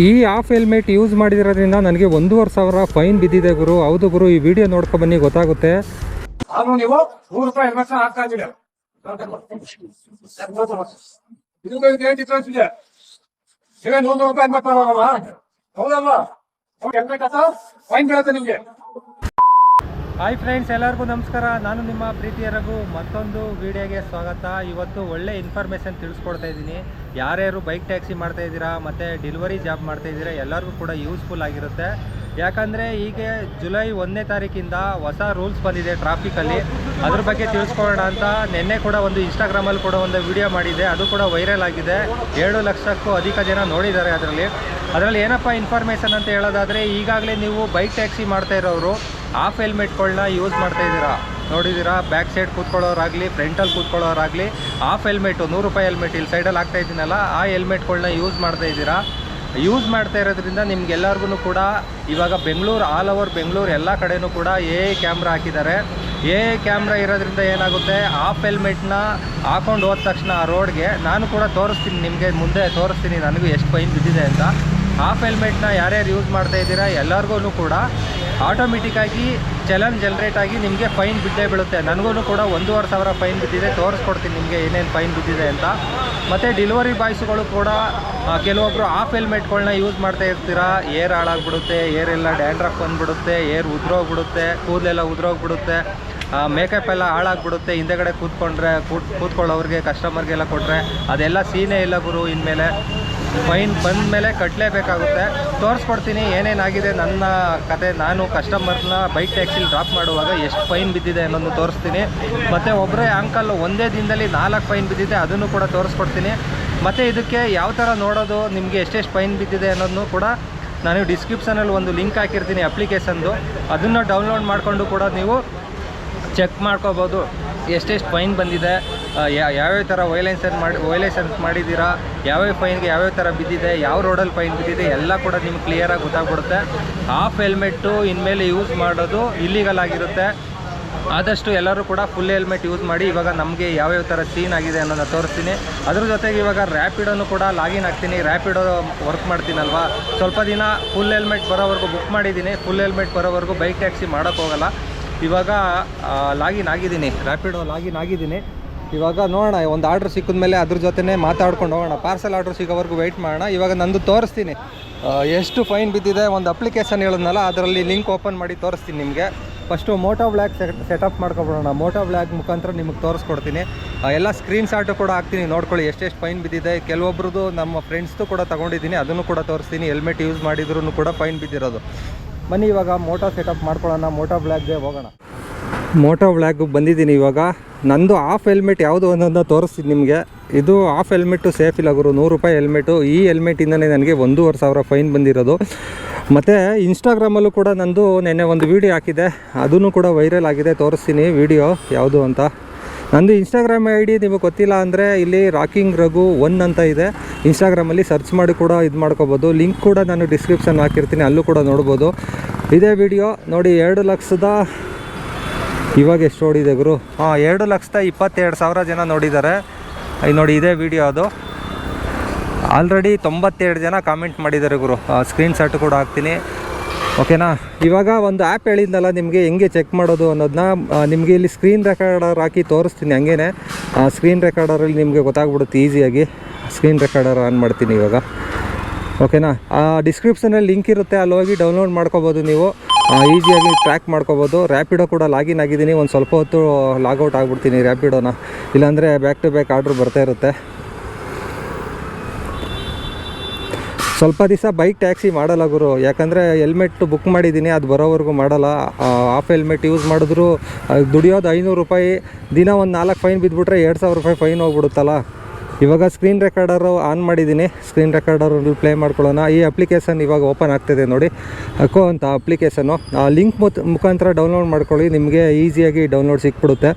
ಈ of helmet use ಮಾಡಿರೋದ್ರಿಂದ ನನಗೆ 1,500 ಫೈನ್ ಬಿದ್ದಿದೆ ಗುರು. ಹೌದು ಗುರು, ಈ ವಿಡಿಯೋ ನೋಡ್ಕೊ ಬನ್ನಿ ಗೊತ್ತಾಗುತ್ತೆ. ನೀವು ₹100 ಹೆಲ್ಮೆಟ್ ಹಾಕ್ತಾ ಇದ್ದೀರಾ, ಫೈನ್ ಬೀಳುತ್ತೆ ನಿಮಗೆ. ಹಾಯ್ ಫ್ರೆಂಡ್ಸ್, ಎಲ್ಲರಿಗೂ ನಮಸ್ಕಾರ. ನಾನು ನಿಮ್ಮ ಪ್ರೀತಿಯ ರಘು. ಮತ್ತೊಂದು ವಿಡಿಯೋಗೆ ಸ್ವಾಗತ. ಇವತ್ತು ಒಳ್ಳೆ ಇನ್ಫಾರ್ಮೇಷನ್ ತಿಳಿಸ್ಕೊಡ್ತಾ ಇದ್ದೀನಿ. ಯಾರ್ಯಾರು ಬೈಕ್ ಟ್ಯಾಕ್ಸಿ ಮಾಡ್ತಾ ಇದ್ದೀರಾ ಮತ್ತು ಡೆಲಿವರಿ ಜಾಬ್ ಮಾಡ್ತಾ ಇದ್ದೀರಾ ಎಲ್ಲರಿಗೂ ಕೂಡ ಯೂಸ್ಫುಲ್ ಆಗಿರುತ್ತೆ. ಯಾಕಂದರೆ ಈಗ ಜುಲೈ 1ನೇ ತಾರೀಕಿಂದ ಹೊಸ ರೂಲ್ಸ್ ಬಂದಿದೆ ಟ್ರಾಫಿಕಲ್ಲಿ. ಅದ್ರ ಬಗ್ಗೆ ತಿಳಿಸ್ಕೊಳ್ಳೋಣ ಅಂತ ನಿನ್ನೆ ಕೂಡ ಒಂದು ಇನ್ಸ್ಟಾಗ್ರಾಮಲ್ಲಿ ಕೂಡ ಒಂದು ವಿಡಿಯೋ ಮಾಡಿದೆ. ಅದು ಕೂಡ ವೈರಲ್ ಆಗಿದೆ. 7 ಲಕ್ಷಕ್ಕೂ ಅಧಿಕ ಜನ ನೋಡಿದ್ದಾರೆ. ಅದರಲ್ಲಿ ಏನಪ್ಪ ಇನ್ಫಾರ್ಮೇಷನ್ ಅಂತ ಹೇಳೋದಾದರೆ, ಈಗಾಗಲೇ ನೀವು ಬೈಕ್ ಟ್ಯಾಕ್ಸಿ ಮಾಡ್ತಾ ಇರೋರು ಆಫ್ ಹೆಲ್ಮೆಟ್ಗಳನ್ನ ಯೂಸ್ ಮಾಡ್ತಾ ಇದ್ದೀರಾ. ನೋಡಿದ್ದೀರಾ, ಬ್ಯಾಕ್ ಸೈಡ್ ಕೂತ್ಕೊಳ್ಳೋರಾಗಲಿ ಫ್ರಂಟಲ್ಲಿ ಕೂತ್ಕೊಳ್ಳೋರಾಗಲಿ ಆಫ್ ಹೆಲ್ಮೆಟು ₹100 ಹೆಲ್ಮೆಟ್ ಇಲ್ಲಿ ಸೈಡಲ್ಲಿ ಆಗ್ತಾ ಇದ್ದೀನಲ್ಲ, ಆ ಹೆಲ್ಮೆಟ್ಗಳನ್ನ ಯೂಸ್ ಮಾಡ್ತಾ ಇದ್ದೀರಾ. ಯೂಸ್ ಮಾಡ್ತಾ ಇರೋದ್ರಿಂದ ನಿಮ್ಗೆಲ್ಲರಿಗೂ ಕೂಡ ಇವಾಗ ಬೆಂಗಳೂರು, ಆಲ್ ಓವರ್ ಬೆಂಗಳೂರು ಎಲ್ಲ ಕಡೆಯೂ ಕೂಡ AI ಕ್ಯಾಮ್ರಾ ಹಾಕಿದ್ದಾರೆ. AI ಕ್ಯಾಮ್ರಾ ಇರೋದ್ರಿಂದ ಏನಾಗುತ್ತೆ, ಆಫ್ ಹೆಲ್ಮೆಟ್ನ ಹಾಕೊಂಡು ಹೋದ ತಕ್ಷಣ ಆ ರೋಡ್ಗೆ ನಾನು ಕೂಡ ತೋರಿಸ್ತೀನಿ, ನಿಮಗೆ ಮುಂದೆ ತೋರಿಸ್ತೀನಿ ನನಗೂ ಎಷ್ಟು ಫೈನ್ ಬಿದ್ದಿದೆ ಅಂತ. ಆಫ್ ಹೆಲ್ಮೆಟ್ನ ಯಾರ್ಯಾರು ಯೂಸ್ ಮಾಡ್ತಾ ಇದ್ದೀರಾ ಎಲ್ಲರಿಗೂ ಕೂಡ ಆಟೋಮೆಟಿಕ್ಕಾಗಿ ಚಲನ್ ಜನ್ರೇಟ್ ಆಗಿ ನಿಮಗೆ ಫೈನ್ ಬಿದ್ದೇ ಬೀಳುತ್ತೆ. ನನಗೂ ಕೂಡ 1,500 ಫೈನ್ ಬಿದ್ದಿದೆ. ತೋರಿಸ್ಕೊಡ್ತೀನಿ ನಿಮಗೆ ಏನೇನು ಫೈನ್ ಬಿದ್ದಿದೆ ಅಂತ. ಮತ್ತು ಡೆಲಿವರಿ ಬಾಯ್ಸ್ಗಳು ಕೂಡ ಕೆಲವೊಬ್ಬರು ಆಫ್ ಹೆಲ್ಮೆಟ್ಗಳನ್ನ ಯೂಸ್ ಮಾಡ್ತಾ ಇರ್ತೀರಾ. ಏರ್ ಹಾಳಾಗ್ಬಿಡುತ್ತೆ, ಏರೆಲ್ಲ ಡ್ಯಾಂಡ್ರಫ್ ಬಂದುಬಿಡುತ್ತೆ, ಏರ್ ಉದ್ರೋಗ್ಬಿಡುತ್ತೆ, ಕೂದಲೆಲ್ಲ ಉದ್ರೋಗ್ಬಿಡುತ್ತೆ, ಮೇಕಪ್ ಎಲ್ಲ ಹಾಳಾಗ್ಬಿಡುತ್ತೆ. ಹಿಂದೆಗಡೆ ಕೂತ್ಕೊಳ್ಳೋರಿಗೆ ಕಸ್ಟಮರ್ಗೆಲ್ಲ ಕೊಟ್ಟರೆ ಅದೆಲ್ಲ ಸೀನೇ ಇಲ್ಲ ಗುರು. ಇನ್ಮೇಲೆ ಫೈನ್ ಬಂದ ಮೇಲೆ ಕಟ್ಟಲೇಬೇಕಾಗುತ್ತೆ. ತೋರಿಸ್ಕೊಡ್ತೀನಿ ಏನೇನಾಗಿದೆ ನನ್ನ ಕತೆ. ನಾನು ಕಸ್ಟಮರ್ನ ಬೈಕ್ ಟ್ಯಾಕ್ಸಿಲಿ ಡ್ರಾಪ್ ಮಾಡುವಾಗ ಎಷ್ಟು ಫೈನ್ ಬಿದ್ದಿದೆ ಅನ್ನೋದು ತೋರಿಸ್ತೀನಿ. ಮತ್ತು ಒಬ್ಬರೇ ಅಂಕಲ್ ಒಂದೇ ದಿನದಲ್ಲಿ 4 ಫೈನ್ ಬಿದ್ದಿದೆ, ಅದನ್ನು ಕೂಡ ತೋರಿಸ್ಕೊಡ್ತೀನಿ. ಮತ್ತು ಇದಕ್ಕೆ ಯಾವ ಥರ ನೋಡೋದು, ನಿಮಗೆ ಎಷ್ಟೆಷ್ಟು ಫೈನ್ ಬಿದ್ದಿದೆ ಅನ್ನೋದನ್ನು ಕೂಡ ನಾನು ಡಿಸ್ಕ್ರಿಪ್ಷನಲ್ಲಿ ಒಂದು ಲಿಂಕ್ ಹಾಕಿರ್ತೀನಿ ಅಪ್ಲಿಕೇಶನ್ದು. ಅದನ್ನು ಡೌನ್ಲೋಡ್ ಮಾಡಿಕೊಂಡು ಕೂಡ ನೀವು ಚೆಕ್ ಮಾಡ್ಕೋಬೋದು ಎಷ್ಟೆಷ್ಟು ಫೈನ್ ಬಂದಿದೆ, ಯಾವ್ಯಾವ ಥರ ವೈಲೇಷನ್ಸ್ ಮಾಡಿದ್ದೀರಾ, ಯಾವ್ಯಾವ ಫೈನ್ಗೆ ಯಾವ್ಯಾವ ಥರ ಬಿದ್ದಿದೆ, ಯಾವ ರೋಡಲ್ಲಿ ಫೈನ್ ಬಿದ್ದಿದೆ ಎಲ್ಲ ಕೂಡ ನಿಮ್ಗೆ ಕ್ಲಿಯರಾಗಿ ಗೊತ್ತಾಗ್ಬಿಡುತ್ತೆ. ಆಫ್ ಹೆಲ್ಮೆಟ್ಟು ಇನ್ಮೇಲೆ ಯೂಸ್ ಮಾಡೋದು ಇಲ್ಲಿಗಲ್ ಆಗಿರುತ್ತೆ. ಆದಷ್ಟು ಎಲ್ಲರೂ ಕೂಡ ಫುಲ್ ಹೆಲ್ಮೆಟ್ ಯೂಸ್ ಮಾಡಿ. ಇವಾಗ ನಮಗೆ ಯಾವ್ಯಾವ ಥರ ಸೀನ್ ಆಗಿದೆ ಅನ್ನೋದನ್ನ ತೋರಿಸ್ತೀನಿ. ಅದ್ರ ಜೊತೆಗೆ ಇವಾಗ ರ್ಯಾಪಿಡೋನು ಕೂಡ ಲಾಗಿನ್ ಆಗ್ತೀನಿ. ರ್ಯಾಪಿಡೋ ವರ್ಕ್ ಮಾಡ್ತೀನಲ್ವಾ, ಸ್ವಲ್ಪ ದಿನ ಫುಲ್ ಹೆಲ್ಮೆಟ್ ಬರೋವರೆಗೂ ಬುಕ್ ಮಾಡಿದ್ದೀನಿ. ಫುಲ್ ಹೆಲ್ಮೆಟ್ ಬರೋವರೆಗೂ ಬೈಕ್ ಟ್ಯಾಕ್ಸಿ ಮಾಡೋಕ್ಕೋಗಲ್ಲ. ಇವಾಗ ಲಾಗಿನ್ ಆಗಿದ್ದೀನಿ, ರ್ಯಾಪಿಡೋ ಲಾಗಿನ್ ಆಗಿದ್ದೀನಿ. ಇವಾಗ ನೋಡೋಣ, ಒಂದು ಆರ್ಡ್ರ್ ಸಿಕ್ಕಿದ ಮೇಲೆ ಅದ್ರ ಜೊತೆ ಮಾತಾಡ್ಕೊಂಡು ಹೋಗೋಣ. ಪಾರ್ಸಲ್ ಆರ್ಡ್ರ್ ಸಿಗೋವರೆಗೂ ವೆಯ್ಟ್ ಮಾಡೋಣ. ಇವಾಗ ನಂದು ತೋರಿಸ್ತೀನಿ ಎಷ್ಟು ಫೈನ್ ಬಿದ್ದಿದೆ. ಒಂದು ಅಪ್ಲಿಕೇಶನ್ ಹೇಳಿದ್ನಲ್ಲ, ಅದರಲ್ಲಿ ಲಿಂಕ್ ಓಪನ್ ಮಾಡಿ ತೋರಿಸ್ತೀನಿ ನಿಮಗೆ. ಫಸ್ಟು ಮೋಟೋ ಬ್ಲಾಗ್ ಸೆಟಪ್ ಮಾಡ್ಕೊಬಿಡೋಣ. ಮೋಟೋ ಬ್ಲಾಗ್ ಮುಖಾಂತರ ನಿಮಗೆ ತೋರಿಸ್ಕೊಡ್ತೀನಿ. ಎಲ್ಲ ಸ್ಕ್ರೀನ್ ಶಾಟು ಕೂಡ ಹಾಕ್ತೀನಿ, ನೋಡ್ಕೊಳ್ಳಿ ಎಷ್ಟೆಷ್ಟು ಫೈನ್ ಬಿದ್ದಿದೆ. ಕೆಲವೊಬ್ರದ್ದು ನಮ್ಮ ಫ್ರೆಂಡ್ಸ್ದು ಕೂಡ ತೊಗೊಂಡಿದ್ದೀನಿ, ಅದನ್ನು ಕೂಡ ತೋರಿಸ್ತೀನಿ. ಹೆಲ್ಮೆಟ್ ಯೂಸ್ ಮಾಡಿದ್ರೂ ಕೂಡ ಫೈನ್ ಬಿದ್ದಿರೋದು. ಬನ್ನಿ ಇವಾಗ ಮೋಟೋ ಸೆಟಪ್ ಮಾಡ್ಕೊಳ್ಳೋಣ. ಮೋಟೋ ಬ್ಲಾಗ್ಗೆ ಹೋಗೋಣ. ಮೋಟೋ ಬ್ಲಾಗ್ ಬಂದಿದ್ದೀನಿ. ಇವಾಗ ನಂದು ಆಫ್ ಹೆಲ್ಮೆಟ್ ಯಾವುದು ಅನ್ನೋದನ್ನ ತೋರಿಸ್ತೀನಿ ನಿಮಗೆ. ಇದು ಆಫ್ ಹೆಲ್ಮೆಟ್ಟು ಸೇಫ್ ಇಲ್ಲ ಗುರು, ₹100 ಹೆಲ್ಮೆಟು. ಈ ಹೆಲ್ಮೆಟಿಂದಲೇ ನನಗೆ 1,500 ಫೈನ್ ಬಂದಿರೋದು. ಮತ್ತು ಇನ್ಸ್ಟಾಗ್ರಾಮಲ್ಲೂ ಕೂಡ ನಂದು ನೆನ್ನೆ ಒಂದು ವೀಡಿಯೋ ಹಾಕಿದೆ, ಅದೂ ಕೂಡ ವೈರಲ್ ಆಗಿದೆ. ತೋರಿಸ್ತೀನಿ ವಿಡಿಯೋ ಯಾವುದು ಅಂತ. ನಂದು ಇನ್ಸ್ಟಾಗ್ರಾಮ್ ID ನಿಮಗೆ ಗೊತ್ತಿಲ್ಲ ಅಂದರೆ ಇಲ್ಲಿ ರಾಕಿಂಗ್ ರಘು 1 ಅಂತ ಇದೆ. ಇನ್ಸ್ಟಾಗ್ರಾಮಲ್ಲಿ ಸರ್ಚ್ ಮಾಡಿ ಕೂಡ ಇದು ಮಾಡ್ಕೋಬೋದು. ಲಿಂಕ್ ಕೂಡ ನಾನು ಡಿಸ್ಕ್ರಿಪ್ಷನ್ ಹಾಕಿರ್ತೀನಿ, ಅಲ್ಲೂ ಕೂಡ ನೋಡ್ಬೋದು. ಇದೇ ವಿಡಿಯೋ ನೋಡಿ 2 ಲಕ್ಷದ ಇವಾಗ ಎಷ್ಟು ಓಡಿದೆ ಗುರು? 2,22,000 ಜನ ನೋಡಿದ್ದಾರೆ. ನೋಡಿ ಇದೇ ವಿಡಿಯೋ ಅದು. ಆಲ್ರೆಡಿ 92 ಜನ ಕಾಮೆಂಟ್ ಮಾಡಿದ್ದಾರೆ ಗುರು. ಸ್ಕ್ರೀನ್ ಶಾಟ್ ಕೂಡ ಹಾಕ್ತೀನಿ, ಓಕೆನಾ? ಇವಾಗ ಒಂದು ಆ್ಯಪ್ ಹೇಳಿದ್ನಲ್ಲ ನಿಮಗೆ ಹೆಂಗೆ ಚೆಕ್ ಮಾಡೋದು ಅನ್ನೋದನ್ನ ನಿಮಗೆ ಇಲ್ಲಿ ಸ್ಕ್ರೀನ್ ರೆಕಾರ್ಡರ್ ಹಾಕಿ ತೋರಿಸ್ತೀನಿ. ಹಂಗೇ ಸ್ಕ್ರೀನ್ ರೆಕಾರ್ಡರಲ್ಲಿ ನಿಮಗೆ ಗೊತ್ತಾಗ್ಬಿಡುತ್ತೆ ಈಸಿಯಾಗಿ. ಸ್ಕ್ರೀನ್ ರೆಕಾರ್ಡರ್ ಆನ್ ಮಾಡ್ತೀನಿ ಇವಾಗ, ಓಕೆನಾ? ಡಿಸ್ಕ್ರಿಪ್ಷನಲ್ಲಿ ಲಿಂಕ್ ಇರುತ್ತೆ, ಅಲ್ಲಿ ಹೋಗಿ ಡೌನ್ಲೋಡ್ ಮಾಡ್ಕೋಬೋದು. ನೀವು ಈಸಿಯಾಗಿ ಟ್ರ್ಯಾಕ್ ಮಾಡ್ಕೋಬೋದು. ರ್ಯಾಪಿಡೋ ಕೂಡ ಲಾಗಿನ್ ಆಗಿದ್ದೀನಿ. ಒಂದು ಸ್ವಲ್ಪ ಹೊತ್ತು ಲಾಗೌಟ್ ಆಗಿಬಿಡ್ತೀನಿ ರ್ಯಾಪಿಡೋನ, ಇಲ್ಲಾಂದರೆ ಬ್ಯಾಕ್ ಟು ಬ್ಯಾಕ್ ಆರ್ಡ್ರ್ ಬರ್ತಾ ಇರುತ್ತೆ. ಸ್ವಲ್ಪ ದಿವಸ ಬೈಕ್ ಟ್ಯಾಕ್ಸಿ ಮಾಡಲ್ಲ ಗುರು, ಯಾಕಂದರೆ ಹೆಲ್ಮೆಟ್ ಬುಕ್ ಮಾಡಿದ್ದೀನಿ, ಅದು ಬರೋವರೆಗೂ ಮಾಡಲ್ಲ. ಆಫ್ ಹೆಲ್ಮೆಟ್ ಯೂಸ್ ಮಾಡಿದ್ರು ದುಡಿಯೋದು ₹500. ದಿನ ಒಂದು 4 ಫೈನ್ ಬಿದ್ದುಬಿಟ್ರೆ ₹2,000 ಫೈನ್ ಹೋಗ್ಬಿಡುತ್ತಲ್ಲ. ಇವಾಗ ಸ್ಕ್ರೀನ್ ರೆಕಾರ್ಡರು ಆನ್ ಮಾಡಿದ್ದೀನಿ. ಸ್ಕ್ರೀನ್ ರೆಕಾರ್ಡರಲ್ಲಿ ಪ್ಲೇ ಮಾಡ್ಕೊಳ್ಳೋಣ. ಈ ಅಪ್ಲಿಕೇಶನ್ ಇವಾಗ ಓಪನ್ ಆಗ್ತಿದೆ ನೋಡಿ, ಅಕೋ ಅಂತ ಅಪ್ಲಿಕೇಶನ್ನು. ಲಿಂಕ್ ಮುಖಾಂತರ ಡೌನ್ಲೋಡ್ ಮಾಡ್ಕೊಳ್ಳಿ, ನಿಮಗೆ ಈಸಿಯಾಗಿ ಡೌನ್ಲೋಡ್ ಸಿಕ್ಬಿಡುತ್ತೆ.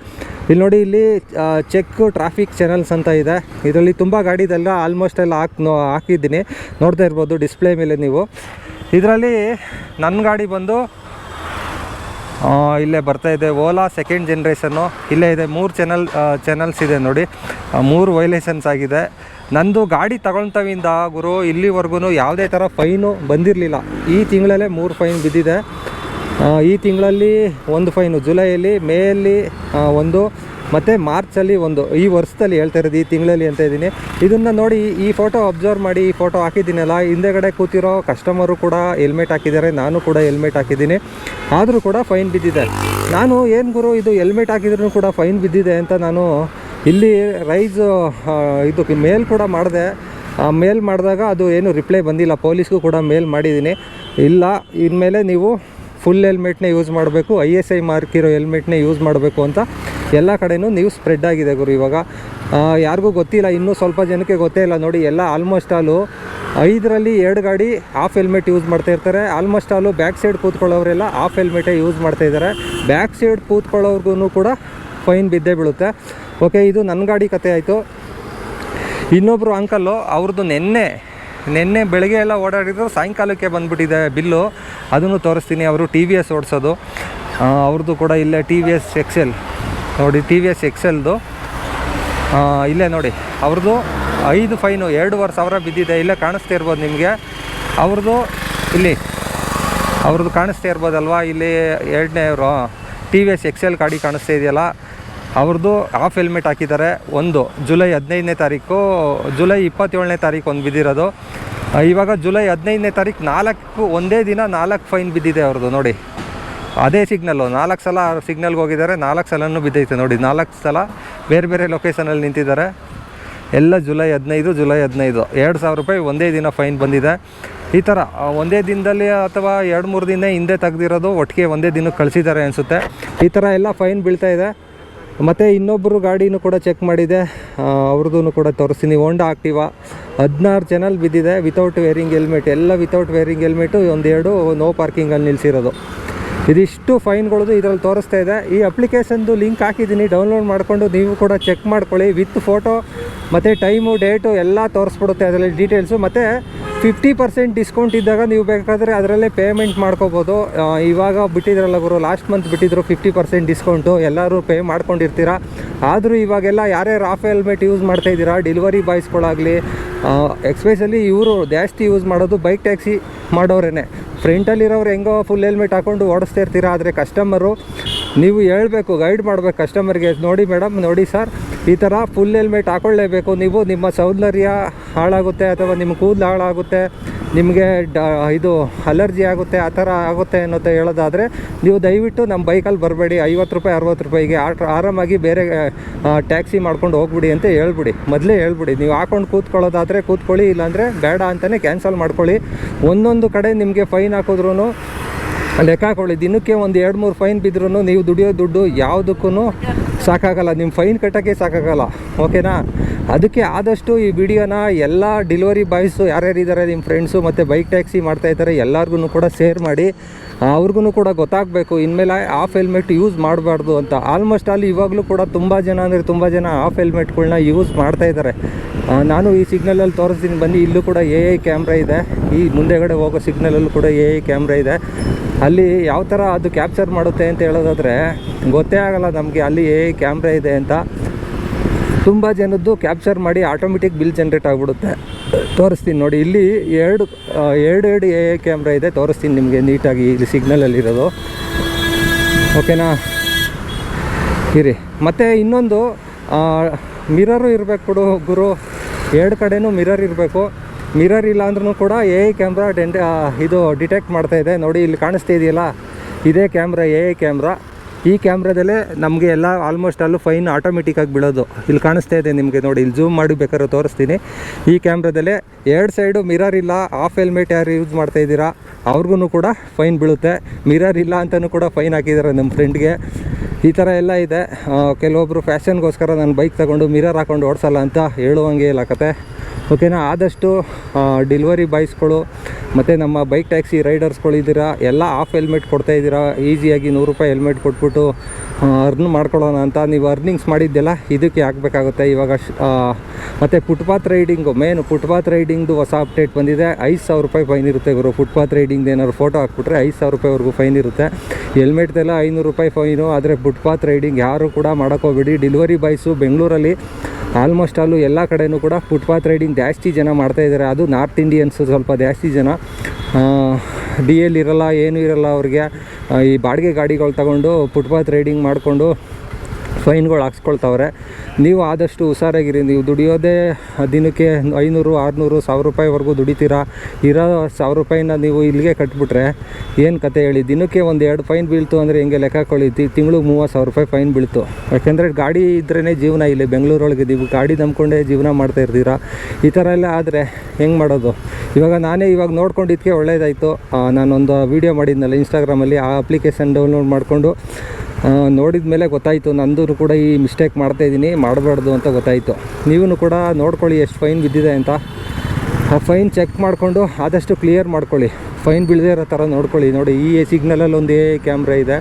ಇಲ್ಲಿ ನೋಡಿ, ಇಲ್ಲಿ ಚೆಕ್ ಟ್ರಾಫಿಕ್ ಚಾನಲ್ಸ್ ಅಂತ ಇದೆ. ಇದರಲ್ಲಿ ತುಂಬ ಗಾಡಿದೆಲ್ಲ ಆಲ್ಮೋಸ್ಟ್ ಎಲ್ಲ ಹಾಕಿದ್ದೀನಿ, ನೋಡ್ತಾ ಇರ್ಬೋದು ಡಿಸ್ಪ್ಲೇ ಮೇಲೆ ನೀವು. ಇದರಲ್ಲಿ ನನ್ನ ಗಾಡಿ ಬಂದು ಇಲ್ಲೇ ಬರ್ತಾಯಿದೆ, ಓಲಾ ಸೆಕೆಂಡ್ ಜನ್ರೇಷನ್ನು. ಇಲ್ಲೇ ಇದೆ 3 ಚಾನಲ್ಸ್ ಇದೆ ನೋಡಿ, 3 ವೈಲೇಷನ್ಸ್ ಆಗಿದೆ. ನಂದು ಗಾಡಿ ತಗೊಳ್ತವಿಂದ ಗುರು ಇಲ್ಲಿವರೆಗೂ ಯಾವುದೇ ಥರ ಫೈನು ಬಂದಿರಲಿಲ್ಲ. ಈ ತಿಂಗಳಲ್ಲೇ 3 ಫೈನ್ ಬಿದ್ದಿದೆ. ಈ ತಿಂಗಳಲ್ಲಿ 1 ಫೈನು, ಜುಲೈಯಲ್ಲಿ, ಮೇಯಲ್ಲಿ 1 ಮತ್ತು ಮಾರ್ಚಲ್ಲಿ 1. ಈ ವರ್ಷದಲ್ಲಿ ಹೇಳ್ತಾ ಇರೋದು ಈ ತಿಂಗಳಲ್ಲಿ ಅಂತ ಇದ್ದೀನಿ. ಇದನ್ನು ನೋಡಿ, ಈ ಫೋಟೋ ಅಬ್ಸರ್ವ್ ಮಾಡಿ. ಈ ಫೋಟೋ ಹಾಕಿದ್ದೀನಲ್ಲ, ಹಿಂದೆಗಡೆ ಕೂತಿರೋ ಕಸ್ಟಮರು ಕೂಡ ಹೆಲ್ಮೆಟ್ ಹಾಕಿದ್ದಾರೆ, ನಾನು ಕೂಡ ಹೆಲ್ಮೆಟ್ ಹಾಕಿದ್ದೀನಿ, ಆದರೂ ಕೂಡ ಫೈನ್ ಬಿದ್ದಿದೆ. ನಾನು ಏನು ಗುರು ಇದು ಹೆಲ್ಮೆಟ್ ಹಾಕಿದ್ರೂ ಕೂಡ ಫೈನ್ ಬಿದ್ದಿದೆ ಅಂತ ನಾನು ಇಲ್ಲಿ ಇದು ಮೇಲ್ ಕೂಡ ಮಾಡಿದೆ. ಮೇಲ್ ಮಾಡಿದಾಗ ಅದು ಏನು ರಿಪ್ಲೈ ಬಂದಿಲ್ಲ. ಪೊಲೀಸ್ಗೂ ಕೂಡ ಮೇಲ್ ಮಾಡಿದ್ದೀನಿ, ಇಲ್ಲ ಇನ್ಮೇಲೆ ನೀವು ಫುಲ್ ಹೆಲ್ಮೆಟ್ನೇ ಯೂಸ್ ಮಾಡಬೇಕು, ISI ಮಾರ್ಕ್ ಇರೋ ಹೆಲ್ಮೆಟ್ನೇ ಯೂಸ್ ಮಾಡಬೇಕು ಅಂತ ಎಲ್ಲ ಕಡೆಯೂ ನೀವು ಸ್ಪ್ರೆಡ್ ಆಗಿದೆ ಗುರು. ಇವಾಗ ಯಾರಿಗೂ ಗೊತ್ತಿಲ್ಲ, ಇನ್ನೂ ಸ್ವಲ್ಪ ಜನಕ್ಕೆ ಗೊತ್ತೇ ಇಲ್ಲ ನೋಡಿ. ಎಲ್ಲ ಆಲ್ಮೋಸ್ಟ್ ಆಲು 5ರಲ್ಲಿ 2 ಗಾಡಿ ಹಾಫ್ ಹೆಲ್ಮೆಟ್ ಯೂಸ್ ಮಾಡ್ತಾ ಇರ್ತಾರೆ. ಆಲ್ಮೋಸ್ಟ್ ಆಲು ಬ್ಯಾಕ್ ಸೈಡ್ ಕೂತ್ಕೊಳ್ಳೋರೆಲ್ಲ ಹಾಫ್ ಹೆಲ್ಮೆಟೇ ಯೂಸ್ ಮಾಡ್ತಾ ಇದ್ದಾರೆ. ಬ್ಯಾಕ್ ಸೈಡ್ ಕೂತ್ಕೊಳ್ಳೋರ್ಗೂ ಕೂಡ ಫೈನ್ ಬಿದ್ದೇ ಬೀಳುತ್ತೆ. ಓಕೆ, ಇದು ನನ್ನ ಗಾಡಿ ಕತೆ ಆಯಿತು. ಇನ್ನೊಬ್ಬರು ಅಂಕಲ್ಲು, ಅವ್ರದ್ದು ನೆನ್ನೆ ಬೆಳಗ್ಗೆ ಎಲ್ಲ ಓಡಾಡಿದ್ರು, ಸಾಯಂಕಾಲಕ್ಕೆ ಬಂದುಬಿಟ್ಟಿದೆ ಬಿಲ್ಲು. ಅದನ್ನು ತೋರಿಸ್ತೀನಿ. ಅವರು TVS ಓಡಿಸೋದು, ಅವ್ರದ್ದು ಕೂಡ ಇಲ್ಲೇ TVS XL ನೋಡಿ, TVS XLದು ಇಲ್ಲೇ ನೋಡಿ. ಅವ್ರದ್ದು 5 ಫೈನು 2,500 ಬಿದ್ದಿದೆ. ಇಲ್ಲೇ ಕಾಣಿಸ್ತಾ ಇರ್ಬೋದು ನಿಮಗೆ. ಅವ್ರದ್ದು ಕಾಣಿಸ್ತಾ ಇರ್ಬೋದಲ್ವಾ, ಇಲ್ಲಿ 2ನೇ TVS XL ಗಾಡಿ ಕಾಣಿಸ್ತಾ ಇದೆಯಲ್ಲ, ಅವ್ರದ್ದು ಹಾಫ್ ಹೆಲ್ಮೆಟ್ ಹಾಕಿದ್ದಾರೆ. ಜುಲೈ 15ನೇ ತಾರೀಕು, ಜುಲೈ 27ನೇ ತಾರೀಕು ಒಂದು ಬಿದ್ದಿರೋದು. ಇವಾಗ ಜುಲೈ 15ನೇ ತಾರೀಕು ಒಂದೇ ದಿನ 4 ಫೈನ್ ಬಿದ್ದಿದೆ ಅವ್ರದ್ದು ನೋಡಿ. ಅದೇ ಸಿಗ್ನಲ್ಲು 4 ಸಲ ಸಿಗ್ನಲ್ಗೆ ಹೋಗಿದ್ದಾರೆ, 4 ಸಲನೂ ಬಿದ್ದೈತೆ ನೋಡಿ. 4 ಸಲ ಬೇರೆ ಬೇರೆ ಲೊಕೇಶನಲ್ಲಿ ನಿಂತಿದ್ದಾರೆ. ಎಲ್ಲ ಜುಲೈ 15 2,000 ರೂಪಾಯಿ ಒಂದೇ ದಿನ ಫೈನ್ ಬಂದಿದೆ. ಈ ಥರ ಒಂದೇ ದಿನದಲ್ಲಿ ಅಥವಾ 2-3 ದಿನ ಹಿಂದೆ ತೆಗ್ದಿರೋದು ಒಟ್ಟಿಗೆ ಒಂದೇ ದಿನಕ್ಕೆ ಕಳಿಸಿದ್ದಾರೆ ಅನಿಸುತ್ತೆ. ಈ ಥರ ಎಲ್ಲ ಫೈನ್ ಬೀಳ್ತಾ ಇದೆ. ಮತ್ತು ಇನ್ನೊಬ್ಬರು ಗಾಡಿನೂ ಕೂಡ ಚೆಕ್ ಮಾಡಿದೆ, ಅವ್ರದ್ದು ಕೂಡ ತೋರಿಸ್ತೀನಿ. ಹೋಂಡಾ ಆಕ್ಟಿವಾ 16 ಚಾನಲ್ ಬಿದ್ದಿದೆ ವಿತೌಟ್ ವೇರಿಂಗ್ ಹೆಲ್ಮೆಟ್. ಎಲ್ಲ ವಿತೌಟ್ ವೇರಿಂಗ್ ಹೆಲ್ಮೆಟು, 1-2 ನೋ ಪಾರ್ಕಿಂಗಲ್ಲಿ ನಿಲ್ಲಿಸಿರೋದು. ಇದಿಷ್ಟು ಫೈನ್ಗಳದು ಇದರಲ್ಲಿ ತೋರಿಸ್ತಾ ಇದೆ. ಈ ಅಪ್ಲಿಕೇಶನ್ದು ಲಿಂಕ್ ಹಾಕಿದ್ದೀನಿ, ಡೌನ್ಲೋಡ್ ಮಾಡಿಕೊಂಡು ನೀವು ಕೂಡ ಚೆಕ್ ಮಾಡ್ಕೊಳ್ಳಿ. ವಿತ್ ಫೋಟೋ ಮತ್ತು ಟೈಮು ಡೇಟು ಎಲ್ಲ ತೋರಿಸ್ಬಿಡುತ್ತೆ ಅದರಲ್ಲಿ ಡೀಟೇಲ್ಸು. ಮತ್ತು 50% ಡಿಸ್ಕೌಂಟ್ ಇದ್ದಾಗ ನೀವು ಬೇಕಾದರೆ ಅದರಲ್ಲೇ ಪೇಮೆಂಟ್ ಮಾಡ್ಕೋಬೋದು. ಇವಾಗ ಬಿಟ್ಟಿದ್ರಲ್ಲ ಗುರು, ಲಾಸ್ಟ್ ಮಂತ್ ಬಿಟ್ಟಿದ್ರು 50% ಡಿಸ್ಕೌಂಟು. ಎಲ್ಲರೂ ಪೇ ಮಾಡ್ಕೊಂಡಿರ್ತೀರ. ಆದರೂ ಇವಾಗೆಲ್ಲ ಯಾರ್ಯಾರು ಹಾಫ್ ಹೆಲ್ಮೆಟ್ ಯೂಸ್ ಮಾಡ್ತಾಯಿದ್ದೀರಾ, ಡೆಲಿವರಿ ಬಾಯ್ಸ್ಗಳಾಗಲಿ, ಎಕ್ಸ್ಪೆಷಲಿ ಇವರು ಜಾಸ್ತಿ ಯೂಸ್ ಮಾಡೋದು ಬೈಕ್ ಟ್ಯಾಕ್ಸಿ ಮಾಡೋರೇನೆ. ಫ್ರಂಟಲ್ಲಿರೋರು ಹೆಂಗೋ ಫುಲ್ ಹೆಲ್ಮೆಟ್ ಹಾಕ್ಕೊಂಡು ಓಡಿಸ್ತಾ ಇರ್ತೀರ. ಆದರೆ ಕಸ್ಟಮರು ನೀವು ಹೇಳಬೇಕು, ಗೈಡ್ ಮಾಡಬೇಕು ಕಸ್ಟಮರ್ಗೆ, ನೋಡಿ ಮೇಡಮ್, ನೋಡಿ ಸರ್, ಈ ಥರ ಫುಲ್ ಹೆಲ್ಮೆಟ್ ಹಾಕ್ಕೊಳ್ಳೇಬೇಕು ನೀವು. ನಿಮ್ಮ ಸೌಂದರ್ಯ ಹಾಳಾಗುತ್ತೆ ಅಥವಾ ನಿಮ್ಮ ಕೂದಲು ಹಾಳಾಗುತ್ತೆ, ನಿಮಗೆ ಇದು ಅಲರ್ಜಿ ಆಗುತ್ತೆ, ಆ ಥರ ಆಗುತ್ತೆ ಅನ್ನೋದು ಹೇಳೋದಾದರೆ ನೀವು ದಯವಿಟ್ಟು ನಮ್ಮ ಬೈಕಲ್ಲಿ ಬರಬೇಡಿ. 50 ರೂಪಾಯಿ 60 ರೂಪಾಯಿಗೆ ಆರಾಮಾಗಿ ಬೇರೆ ಟ್ಯಾಕ್ಸಿ ಮಾಡ್ಕೊಂಡು ಹೋಗ್ಬಿಡಿ ಅಂತ ಹೇಳ್ಬಿಡಿ. ಮೊದಲೇ ಹೇಳ್ಬಿಡಿ. ನೀವು ಹಾಕ್ಕೊಂಡು ಕೂತ್ಕೊಳ್ಳೋದಾದರೆ ಕೂತ್ಕೊಳ್ಳಿ, ಇಲ್ಲಾಂದರೆ ಬೇಡ ಅಂತಲೇ ಕ್ಯಾನ್ಸಲ್ ಮಾಡ್ಕೊಳ್ಳಿ. ಒಂದೊಂದು ಕಡೆ ನಿಮಗೆ ಫೈನ್ ಹಾಕಿದ್ರೂ ಲೆಕ್ಕ ಹಾಕೊಳ್ಳಿ. ದಿನಕ್ಕೆ 1-2-3 ಫೈನ್ ಬಿದ್ರೂ ನೀವು ದುಡಿಯೋ ದುಡ್ಡು ಯಾವುದಕ್ಕೂ ಸಾಕಾಗಲ್ಲ, ನಿಮ್ಮ ಫೈನ್ ಕಟ್ಟೋಕ್ಕೆ ಸಾಕಾಗಲ್ಲ. ಓಕೆನಾ? ಅದಕ್ಕೆ ಆದಷ್ಟು ಈ ವಿಡಿಯೋನ ಎಲ್ಲ ಡೆಲಿವರಿ ಬಾಯ್ಸು ಯಾರ್ಯಾರಿದ್ದಾರೆ ನಿಮ್ಮ ಫ್ರೆಂಡ್ಸು ಮತ್ತು ಬೈಕ್ ಟ್ಯಾಕ್ಸಿ ಮಾಡ್ತಾಯಿದ್ದಾರೆ ಎಲ್ಲರಿಗೂ ಕೂಡ ಶೇರ್ ಮಾಡಿ. ಅವ್ರಿಗೂ ಕೂಡ ಗೊತ್ತಾಗಬೇಕು ಇನ್ಮೇಲೆ ಹಾಫ್ ಹೆಲ್ಮೆಟ್ ಯೂಸ್ ಮಾಡಬಾರ್ದು ಅಂತ. ಆಲ್ಮೋಸ್ಟ್ ಅಲ್ಲಿ ಇವಾಗಲೂ ಕೂಡ ತುಂಬ ಜನ ಹಾಫ್ ಹೆಲ್ಮೆಟ್ಗಳನ್ನ ಯೂಸ್ ಮಾಡ್ತಾಯಿದ್ದಾರೆ. ನಾನು ಈ ಸಿಗ್ನಲಲ್ಲಿ ತೋರಿಸ್ತೀನಿ ಬನ್ನಿ. ಇಲ್ಲೂ ಕೂಡ AI ಕ್ಯಾಮ್ರಾ ಇದೆ. ಈ ಮುಂದೆಗಡೆ ಹೋಗೋ ಸಿಗ್ನಲಲ್ಲೂ ಕೂಡ AI ಕ್ಯಾಮ್ರಾ ಇದೆ. ಅಲ್ಲಿ ಯಾವ ಥರ ಅದು ಕ್ಯಾಪ್ಚರ್ ಮಾಡುತ್ತೆ ಅಂತ ಹೇಳೋದಾದರೆ ಗೊತ್ತೇ ಆಗಲ್ಲ ನಮಗೆ ಅಲ್ಲಿ AI ಕ್ಯಾಮ್ರಾ ಇದೆ ಅಂತ. ತುಂಬ ಜನದ್ದು ಕ್ಯಾಪ್ಚರ್ ಮಾಡಿ ಆಟೋಮೆಟಿಕ್ ಬಿಲ್ ಜನ್ರೇಟ್ ಆಗಿಬಿಡುತ್ತೆ. ತೋರಿಸ್ತೀನಿ ನೋಡಿ, ಇಲ್ಲಿ ಎರಡು AI ಕ್ಯಾಮ್ರಾ ಇದೆ. ತೋರಿಸ್ತೀನಿ ನಿಮಗೆ ನೀಟಾಗಿ ಇಲ್ಲಿ ಸಿಗ್ನಲಲ್ಲಿರೋದು. ಓಕೆನಾ? ಇರಿ. ಮತ್ತು ಇನ್ನೊಂದು ಮಿರರು ಇರಬೇಕು ಗುರು, 2 ಕಡೆನೂ ಮಿರರ್ ಇರಬೇಕು. ಮಿರರ್ ಇಲ್ಲ ಅಂದ್ರೂ ಕೂಡ AI ಕ್ಯಾಮ್ರಾ ಇದು ಡಿಟೆಕ್ಟ್ ಮಾಡ್ತಾಯಿದೆ ನೋಡಿ. ಇಲ್ಲಿ ಕಾಣಿಸ್ತಾ ಇದೆಯಲ್ಲ, ಇದೇ ಕ್ಯಾಮ್ರಾ AI ಕ್ಯಾಮ್ರಾ. ಈ ಕ್ಯಾಮ್ರಾದಲ್ಲೇ ನಮಗೆ ಎಲ್ಲ ಆಲ್ಮೋಸ್ಟ್ ಅಲ್ಲೂ ಫೈನ್ ಆಟೋಮೆಟಿಕ್ಕಾಗಿ ಬೀಳೋದು. ಇಲ್ಲಿ ಕಾಣಿಸ್ತಾ ಇದೆ ನಿಮಗೆ ನೋಡಿ, ಇಲ್ಲಿ ಜೂಮ್ ಮಾಡಿ ಬೇಕಾದ್ರೆ ತೋರಿಸ್ತೀನಿ. ಈ ಕ್ಯಾಮ್ರಾದಲ್ಲೇ 2 ಸೈಡು ಮಿರರ್ ಇಲ್ಲ, ಹಾಫ್ ಹೆಲ್ಮೆಟ್ ಯಾರು ಯೂಸ್ ಮಾಡ್ತಾಯಿದ್ದೀರಾ ಅವ್ರಿಗೂ ಕೂಡ ಫೈನ್ ಬೀಳುತ್ತೆ. ಮಿರರ್ ಇಲ್ಲ ಅಂತಲೂ ಕೂಡ ಫೈನ್ ಹಾಕಿದ್ದಾರೆ ನಮ್ಮ ಫ್ರೆಂಡ್ಗೆ. ಈ ಥರ ಎಲ್ಲ ಇದೆ. ಕೆಲವೊಬ್ಬರು ಫ್ಯಾಷನ್ಗೋಸ್ಕರ ನಾನು ಬೈಕ್ ತಗೊಂಡು ಮಿರರ್ ಹಾಕ್ಕೊಂಡು ಓಡಿಸಲ್ಲ ಅಂತ ಹೇಳುವಂಗೆ ಇಲ್ಲ ಕತೆ. ಓಕೆನಾ? ಆದಷ್ಟು ಡೆಲಿವರಿ ಬಾಯ್ಸ್ಗಳು ಮತ್ತು ನಮ್ಮ ಬೈಕ್ ಟ್ಯಾಕ್ಸಿ ರೈಡರ್ಸ್ಗಳಿದ್ದೀರಾ, ಎಲ್ಲ ಹಾಫ್ ಹೆಲ್ಮೆಟ್ ಕೊಡ್ತಾಯಿದ್ದೀರಾ. ಈಸಿಯಾಗಿ 100 ರೂಪಾಯಿ ಹೆಲ್ಮೆಟ್ ಕೊಟ್ಬಿಟ್ಟು ಅರ್ನ್ ಮಾಡ್ಕೊಳ್ಳೋಣ ಅಂತ ನೀವು ಅರ್ನಿಂಗ್ಸ್ ಮಾಡಿದ್ದೆಲ್ಲ ಇದಕ್ಕೆ ಹಾಕಬೇಕಾಗುತ್ತೆ ಇವಾಗ. ಮತ್ತು ಫುಟ್ಪಾತ್ ರೈಡಿಂಗು, ಮೇನು ಫುಟ್ಪಾತ್ ರೈಡಿಂಗ್ದು ಹೊಸ ಅಪ್ಡೇಟ್ ಬಂದಿದೆ. 5,000 ರೂಪಾಯಿ ಫೈನ್ ಇರುತ್ತೆ ಗುರು. ಫುಟ್ಪಾತ್ ರೈಡಿಂಗ್ದು ಏನಾದ್ರು ಫೋಟೋ ಹಾಕ್ಬಿಟ್ರೆ 5,000 ರೂಪಾಯಿವರೆಗೂ ಫೈನ್ ಇರುತ್ತೆ. ಹೆಲ್ಮೆಟ್ದೆಲ್ಲ 500 ರೂಪಾಯಿ ಫೈನು. ಆದರೆ ಫುಟ್ಪಾತ್ ರೈಡಿಂಗ್ ಯಾರು ಕೂಡ ಮಾಡೋಕ್ಕೋಗ್ಬೇಡಿ. ಡೆಲಿವರಿ ಬಾಯ್ಸು ಬೆಂಗಳೂರಲ್ಲಿ ಆಲ್ಮೋಸ್ಟ್ ಅಲ್ಲೂ ಎಲ್ಲ ಕಡೆಯೂ ಕೂಡ ಫುಟ್ಪಾತ್ ರೈಡಿಂಗ್ ಜಾಸ್ತಿ ಜನ ಮಾಡ್ತಾಯಿದ್ದಾರೆ. ಅದು ನಾರ್ತ್ ಇಂಡಿಯನ್ಸು ಸ್ವಲ್ಪ ಜಾಸ್ತಿ ಜನ. ಡಿ ಎಲ್ ಇರೋಲ್ಲ, ಏನೂ ಇರೋಲ್ಲ ಅವ್ರಿಗೆ. ಈ ಬಾಡಿಗೆ ಗಾಡಿಗಳು ತಗೊಂಡು ಫುಟ್ಪಾತ್ ರೈಡಿಂಗ್ ಮಾಡಿಕೊಂಡು ಫೈನ್ಗಳು ಹಾಕ್ಸ್ಕೊಳ್ತಾವ್ರೆ. ನೀವು ಆದಷ್ಟು ಹುಷಾರಾಗಿರಿ. ನೀವು ದುಡಿಯೋದೇ ದಿನಕ್ಕೆ 500, 600, 1000 ರೂಪಾಯಿವರೆಗೂ ದುಡಿತೀರಾ. ಇರೋ 1000 ರೂಪಾಯಿನ ನೀವು ಇಲ್ಲಿಗೆ ಕಟ್ಬಿಟ್ರೆ ಏನು ಕತೆ ಹೇಳಿ. ದಿನಕ್ಕೆ 1-2 ಫೈನ್ ಬೀಳ್ತು ಅಂದರೆ ಹಿಂಗೆ ಲೆಕ್ಕ ಹಾಕೊಳ್ಳಿ, ತಿಂಗಳು 30,000 ರೂಪಾಯಿ ಫೈನ್ ಬೀಳ್ತು. ಯಾಕೆಂದರೆ ಗಾಡಿ ಇದ್ರೇ ಜೀವನ. ಇಲ್ಲಿ ಬೆಂಗಳೂರೊಳಗೆ ನೀವು ಗಾಡಿ ನಂಬ್ಕೊಂಡೇ ಜೀವನ ಮಾಡ್ತಾ ಇರ್ತೀರ. ಈ ಥರ ಎಲ್ಲ ಆದರೆ ಹೆಂಗೆ ಮಾಡೋದು? ಇವಾಗ ನೋಡ್ಕೊಂಡಿದ್ದಕ್ಕೆ ಒಳ್ಳೇದಾಯಿತು. ನಾನೊಂದು ವೀಡಿಯೋ ಮಾಡಿದ್ನಲ್ಲ ಇನ್ಸ್ಟಾಗ್ರಾಮಲ್ಲಿ, ಆ ಅಪ್ಲಿಕೇಶನ್ ಡೌನ್ಲೋಡ್ ಮಾಡಿಕೊಂಡು ನೋಡಿದ ಮೇಲೆ ಗೊತ್ತಾಯಿತು ನಂದು ಕೂಡ ಈ ಮಿಸ್ಟೇಕ್ ಮಾಡ್ತಾಯಿದ್ದೀನಿ, ಮಾಡಬಾರ್ದು ಅಂತ ಗೊತ್ತಾಯಿತು. ನೀವೂ ಕೂಡ ನೋಡ್ಕೊಳ್ಳಿ ಎಷ್ಟು ಫೈನ್ ಬಿದ್ದಿದೆ ಅಂತ. ಆ ಫೈನ್ ಚೆಕ್ ಮಾಡಿಕೊಂಡು ಆದಷ್ಟು ಕ್ಲಿಯರ್ ಮಾಡ್ಕೊಳ್ಳಿ. ಫೈನ್ ಬೀಳದೇ ಇರೋ ಥರ ನೋಡ್ಕೊಳ್ಳಿ. ನೋಡಿ, ಈ ಸಿಗ್ನಲಲ್ಲಿ ಒಂದೇ ಕ್ಯಾಮ್ರಾ ಇದೆ.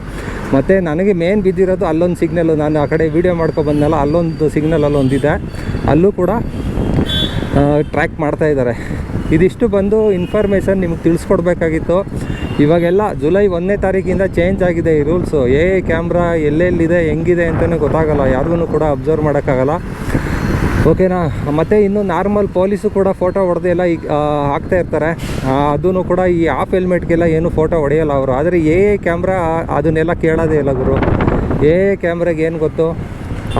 ಮತ್ತು ನನಗೆ ಮೇನ್ ಬಿದ್ದಿರೋದು ಅಲ್ಲೊಂದು ಸಿಗ್ನಲ್ಲು. ನಾನು ಆ ಕಡೆ ವೀಡಿಯೋ ಮಾಡ್ಕೊಬಂದನಲ್ಲ, ಅಲ್ಲೊಂದು ಸಿಗ್ನಲಲ್ಲಿ ಒಂದಿದೆ, ಅಲ್ಲೂ ಕೂಡ ಟ್ರ್ಯಾಕ್ ಮಾಡ್ತಾಯಿದ್ದಾರೆ. ಇದಿಷ್ಟು ಬಂದು ಇನ್ಫಾರ್ಮೇಷನ್ ನಿಮ್ಗೆ ತಿಳಿಸ್ಕೊಡ್ಬೇಕಾಗಿತ್ತು. ಇವಾಗೆಲ್ಲ ಜುಲೈ 1ನೇ ತಾರೀಕಿಂದ ಚೇಂಜ್ ಆಗಿದೆ ಈ ರೂಲ್ಸು. ಕ್ಯಾಮ್ರಾ ಎಲ್ಲೆಲ್ಲಿದೆ ಹೆಂಗಿದೆ ಅಂತಲೇ ಗೊತ್ತಾಗಲ್ಲ, ಯಾರಿಗೂ ಕೂಡ ಅಬ್ಸರ್ವ್ ಮಾಡೋಕ್ಕಾಗಲ್ಲ. ಓಕೆನಾ? ಮತ್ತು ಇನ್ನು ನಾರ್ಮಲ್ ಪೊಲೀಸು ಕೂಡ ಫೋಟೋ ಹೊಡೆದೆಲ್ಲ ಈಗ ಹಾಕ್ತಾ ಇರ್ತಾರೆ. ಅದೂ ಕೂಡ ಈ ಆಫ್ ಹೆಲ್ಮೆಟ್ಗೆಲ್ಲ ಏನು ಫೋಟೋ ಹೊಡೆಯಲ್ಲ ಅವರು. ಆದರೆ ಕ್ಯಾಮ್ರಾ ಅದನ್ನೆಲ್ಲ ಕೇಳೋದೇ ಇಲ್ಲ ಗುರು. ಕ್ಯಾಮ್ರಾಗೆ ಏನು ಗೊತ್ತು,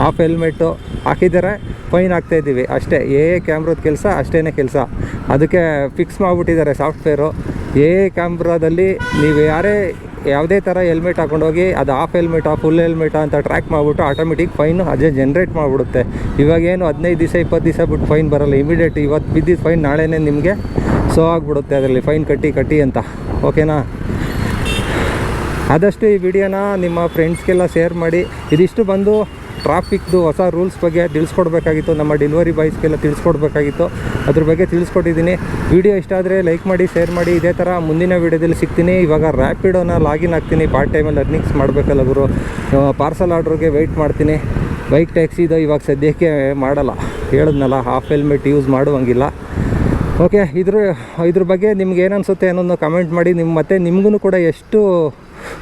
ಆಫ್ ಹೆಲ್ಮೆಟ್ಟು ಹಾಕಿದ್ದಾರೆ, ಫೈನ್ ಹಾಕ್ತಾಯಿದ್ದೀವಿ ಅಷ್ಟೇ. ಕ್ಯಾಮ್ರದ ಕೆಲಸ ಅಷ್ಟೇ ಕೆಲಸ. ಅದಕ್ಕೆ ಫಿಕ್ಸ್ ಮಾಡಿಬಿಟ್ಟಿದ್ದಾರೆ ಸಾಫ್ಟ್ವೇರು. ಕ್ಯಾಮ್ರಾದಲ್ಲಿ ನೀವು ಯಾವುದೇ ಥರ ಹೆಲ್ಮೆಟ್ ಹಾಕೊಂಡೋಗಿ ಅದು ಆಫ್ ಹೆಲ್ಮೆಟಾ ಫುಲ್ ಹೆಲ್ಮೆಟಾ ಅಂತ ಟ್ರ್ಯಾಕ್ ಮಾಡಿಬಿಟ್ಟು ಆಟೋಮೆಟಿಕ್ ಫೈನು ಅದೇ ಜನ್ರೇಟ್ ಮಾಡಿಬಿಡುತ್ತೆ. ಇವಾಗೇನು 15 ದಿವಸ 20 ದಿವಸ ಬಿಟ್ಟು ಫೈನ್ ಬರೋಲ್ಲ. ಇಮಿಡಿಯೇಟ್ ಇವತ್ತು ಬಿದ್ದಿದ್ದು ಫೈನ್ ನಾಳೆನೇ ನಿಮಗೆ ಶೋ ಆಗಿಬಿಡುತ್ತೆ ಅದರಲ್ಲಿ ಫೈನ್ ಕಟ್ಟಿ ಅಂತ. ಓಕೆನಾ? ಆದಷ್ಟು ಈ ವಿಡಿಯೋನ ನಿಮ್ಮ ಫ್ರೆಂಡ್ಸ್ಗೆಲ್ಲ ಶೇರ್ ಮಾಡಿ. ಇದಿಷ್ಟು ಬಂದು ಟ್ರಾಫಿಕ್ದು ಹೊಸ ರೂಲ್ಸ್ ಬಗ್ಗೆ ತಿಳಿಸ್ಕೊಡ್ಬೇಕಾಗಿತ್ತು. ನಮ್ಮ ಡೆಲಿವರಿ ಬಾಯ್ಸ್ಗೆಲ್ಲ ತಿಳಿಸ್ಕೊಡ್ಬೇಕಾಗಿತ್ತು. ಅದ್ರ ಬಗ್ಗೆ ತಿಳಿಸ್ಕೊಟ್ಟಿದ್ದೀನಿ. ವಿಡಿಯೋ ಇಷ್ಟ ಆದರೆ ಲೈಕ್ ಮಾಡಿ, ಶೇರ್ ಮಾಡಿ. ಇದೇ ಥರ ಮುಂದಿನ ವೀಡಿಯೋದಲ್ಲಿ ಸಿಗ್ತೀನಿ. ಇವಾಗ ರ್ಯಾಪಿಡೋನ ಲಾಗಿನ್ ಆಗ್ತೀನಿ. ಪಾರ್ಟ್ ಟೈಮಲ್ಲಿ ಅರ್ನಿಂಗ್ಸ್ ಮಾಡಬೇಕಲ್ಲ ಗುರು. ಪಾರ್ಸಲ್ ಆರ್ಡ್ರಿಗೆ ವೆಯ್ಟ್ ಮಾಡ್ತೀನಿ. ಬೈಕ್ ಟ್ಯಾಕ್ಸಿದು ಇವಾಗ ಸದ್ಯಕ್ಕೆ ಮಾಡಲ್ಲ, ಹೇಳಿದ್ನಲ್ಲ, ಹಾಫ್ ಹೆಲ್ಮೆಟ್ ಯೂಸ್ ಮಾಡುವಂಗಿಲ್ಲ. ಓಕೆ, ಇದ್ರ ಬಗ್ಗೆ ನಿಮ್ಗೆ ಏನು ಅನಿಸುತ್ತೆ ಅನ್ನೋದನ್ನ ಕಮೆಂಟ್ ಮಾಡಿ. ಮತ್ತು ನಿಮಗೂ ಕೂಡ ಎಷ್ಟು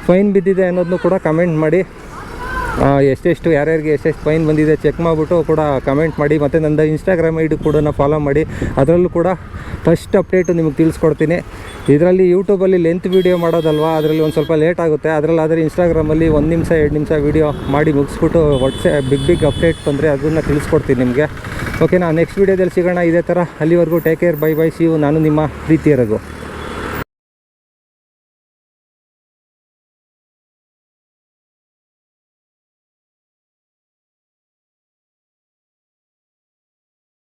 ಫೈನ್ ಬಿದ್ದಿದೆ ಅನ್ನೋದನ್ನು ಕೂಡ ಕಮೆಂಟ್ ಮಾಡಿ. ಎಷ್ಟೆಷ್ಟು ಯಾರ್ಯಾರಿಗೆ ಎಷ್ಟೆಷ್ಟು ಫೈನ್ ಬಂದಿದೆ ಚೆಕ್ ಮಾಡಿಬಿಟ್ಟು ಕೂಡ ಕಮೆಂಟ್ ಮಾಡಿ. ಮತ್ತು ನನ್ನ ಇನ್ಸ್ಟಾಗ್ರಾಮ್ ಐಡಿ ಕೂಡ ಫಾಲೋ ಮಾಡಿ. ಅದರಲ್ಲೂ ಕೂಡ ಫಸ್ಟ್ ಅಪ್ಡೇಟು ನಿಮಗೆ ತಿಳಿಸ್ಕೊಡ್ತೀನಿ. ಇದರಲ್ಲಿ ಯೂಟ್ಯೂಬಲ್ಲಿ ಲೆಂತ್ ವೀಡಿಯೋ ಮಾಡೋದಲ್ವಾ, ಅದರಲ್ಲಿ ಒಂದು ಸ್ವಲ್ಪ ಲೇಟ್ ಆಗುತ್ತೆ. ಅದರಲ್ಲಾದರೆ ಇನ್ಸ್ಟಾಗ್ರಾಮಲ್ಲಿ 1 ನಿಮಿಷ 2 ನಿಮಿಷ ವೀಡಿಯೋ ಮಾಡಿ ಮುಗಿಸ್ಬಿಟ್ಟು ಬಿಗ್ ಅಪ್ಡೇಟ್ ಬಂದರೆ ಅದನ್ನು ತಿಳಿಸ್ಕೊಡ್ತೀನಿ ನಿಮಗೆ. ಓಕೆನಾ? ನೆಕ್ಸ್ಟ್ ವೀಡಿಯೋದಲ್ಲಿ ಸಿಗೋಣ ಇದೇ ಥರ. ಅಲ್ಲಿವರೆಗೂ take care, bye bye, see you. ನಾನು ನಿಮ್ಮ ಪ್ರೀತಿಯ ರಘು.